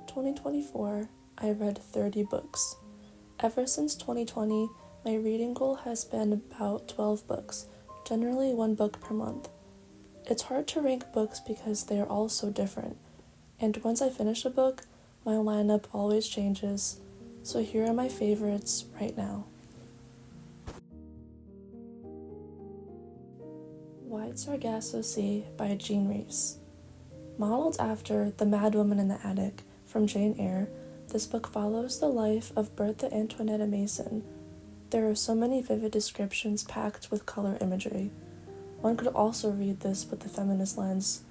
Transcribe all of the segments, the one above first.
2024, I read 30 books. Ever since 2020, my reading goal has been about 12 books, generally one book per month. It's hard to rank books because they are all so different, and once I finish a book, my lineup always changes, so here are my favorites right now. Wide Sargasso Sea by Rhys. Modeled after The Mad Woman in the Attic from Jane Eyre, this book follows the life of Bertha Antoinetta Mason. There are so many vivid descriptions packed with color imagery. One could also read this with the feminist lens.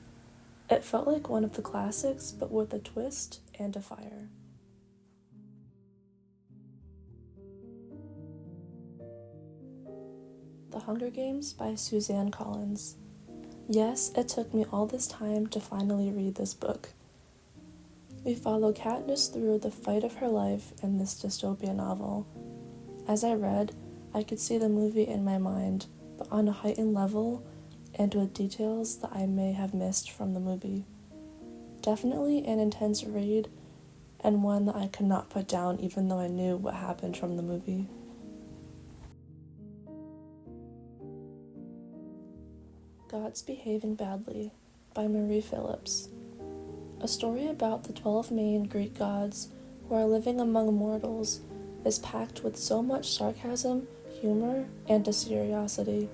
It felt like one of the classics, but with a twist and a fire. The Hunger Games by Suzanne Collins. Yes, it took me all this time to finally read this book. We follow Katniss through the fight of her life in this dystopian novel. As I read, I could see the movie in my mind, but on a heightened level and with details that I may have missed from the movie. Definitely an intense read, and one that I could not put down even though I knew what happened from the movie. Gods Behaving Badly by Phillips. A story about the 12 main Greek gods who are living among mortals is packed with so much sarcasm, humor, and seriosity.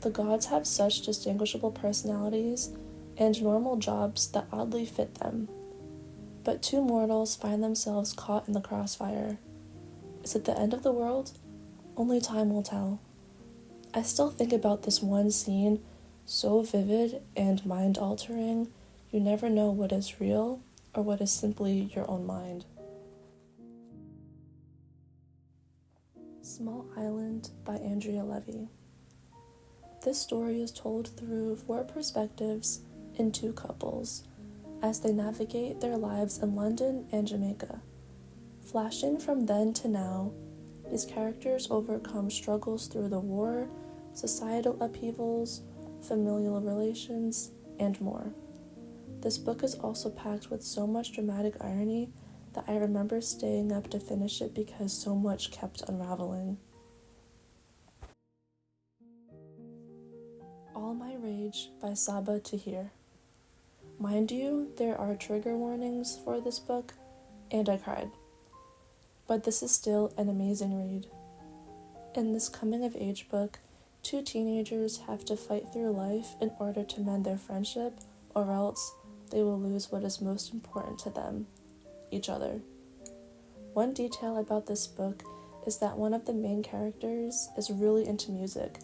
The gods have such distinguishable personalities and normal jobs that oddly fit them. But two mortals find themselves caught in the crossfire. Is it the end of the world? Only time will tell. I still think about this one scene, so vivid and mind-altering, you never know what is real or what is simply your own mind. Small Island by Andrea Levy. This story is told through 4 perspectives in 2 couples as they navigate their lives in London and Jamaica. Flashing from then to now, these characters overcome struggles through the war, societal upheavals, familial relations, and more. This book is also packed with so much dramatic irony that I remember staying up to finish it because so much kept unraveling. All My Rage by Sabaa Tahir. Mind you, there are trigger warnings for this book, and I cried. But this is still an amazing read. In this coming-of-age book, 2 teenagers have to fight through life in order to mend their friendship, or else they will lose what is most important to them, each other. One detail about this book is that one of the main characters is really into music.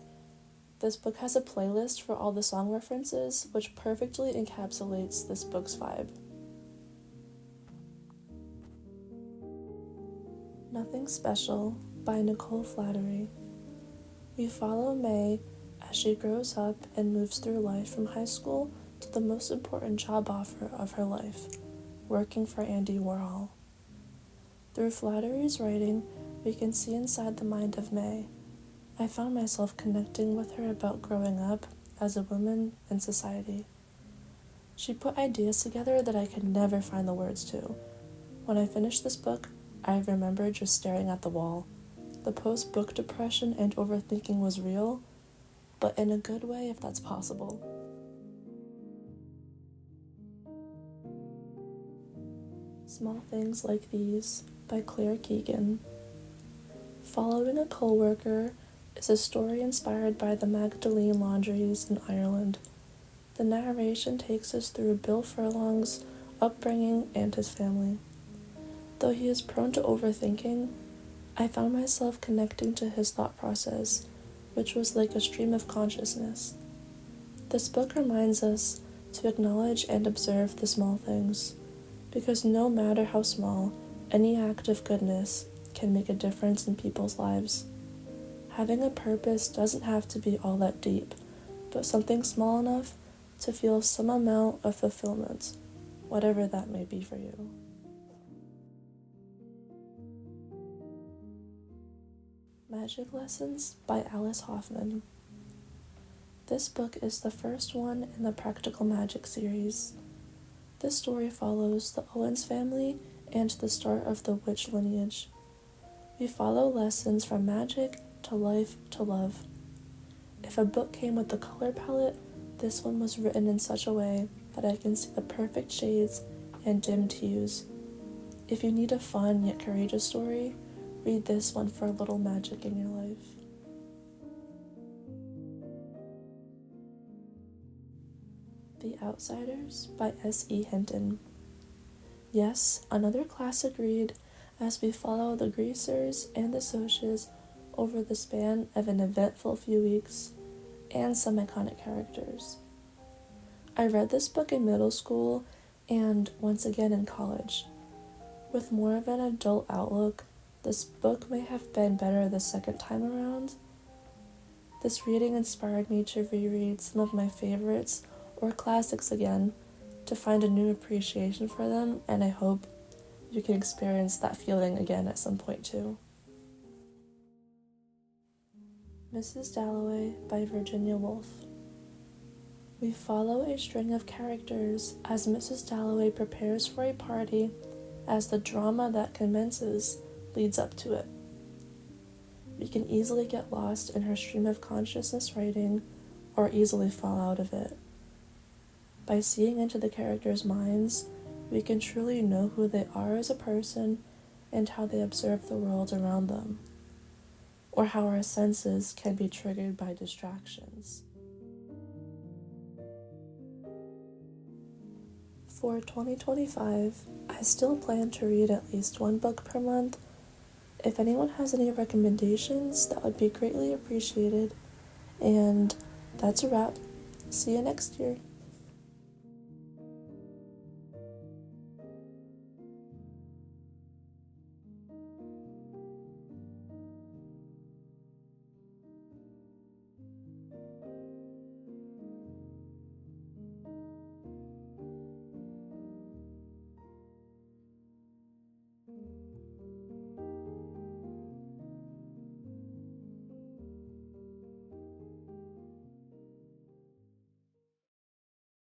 This book has a playlist for all the song references, which perfectly encapsulates this book's vibe. Nothing Special by Nicole Flattery. We follow May as she grows up and moves through life from high school to the most important job offer of her life, working for Andy Warhol. Through Flattery's writing, we can see inside the mind of May. I found myself connecting with her about growing up as a woman in society. She put ideas together that I could never find the words to. When I finished this book, I remember just staring at the wall. The post-book depression and overthinking was real, but in a good way if that's possible. Small Things Like These by Keegan. Following a co-worker is a story inspired by the Magdalene laundries in Ireland. The narration takes us through Bill Furlong's upbringing and his family. Though he is prone to overthinking, I found myself connecting to his thought process, which was like a stream of consciousness. This book reminds us to acknowledge and observe the small things, because no matter how small, any act of goodness can make a difference in people's lives. Having a purpose doesn't have to be all that deep, but something small enough to feel some amount of fulfillment, whatever that may be for you. Magic Lessons by Alice Hoffman. This book is the first one in the Practical Magic series. This story follows the Owens family and the start of the witch lineage. We follow lessons from magic to life to love. If a book came with a color palette, this one was written in such a way that I can see the perfect shades and dimmed hues. If you need a fun yet courageous story, read this one for a little magic in your life. The Outsiders by S.E. Hinton. Yes, another classic read as we follow the Greasers and the Socs over the span of an eventful few weeks and some iconic characters. I read this book in middle school and once again in college. With more of an adult outlook, this book may have been better the second time around. This reading inspired me to reread some of my favorites or classics again to find a new appreciation for them, and I hope you can experience that feeling again at some point too. Mrs. Dalloway by Virginia Woolf. We follow a string of characters as Mrs. Dalloway prepares for a party as the drama that commences leads up to it. We can easily get lost in her stream of consciousness writing or easily fall out of it. By seeing into the characters' minds, we can truly know who they are as a person and how they observe the world around them, or how our senses can be triggered by distractions. For 2025, I still plan to read at least one book per month. If anyone has any recommendations, that would be greatly appreciated. And that's a wrap. See you next year.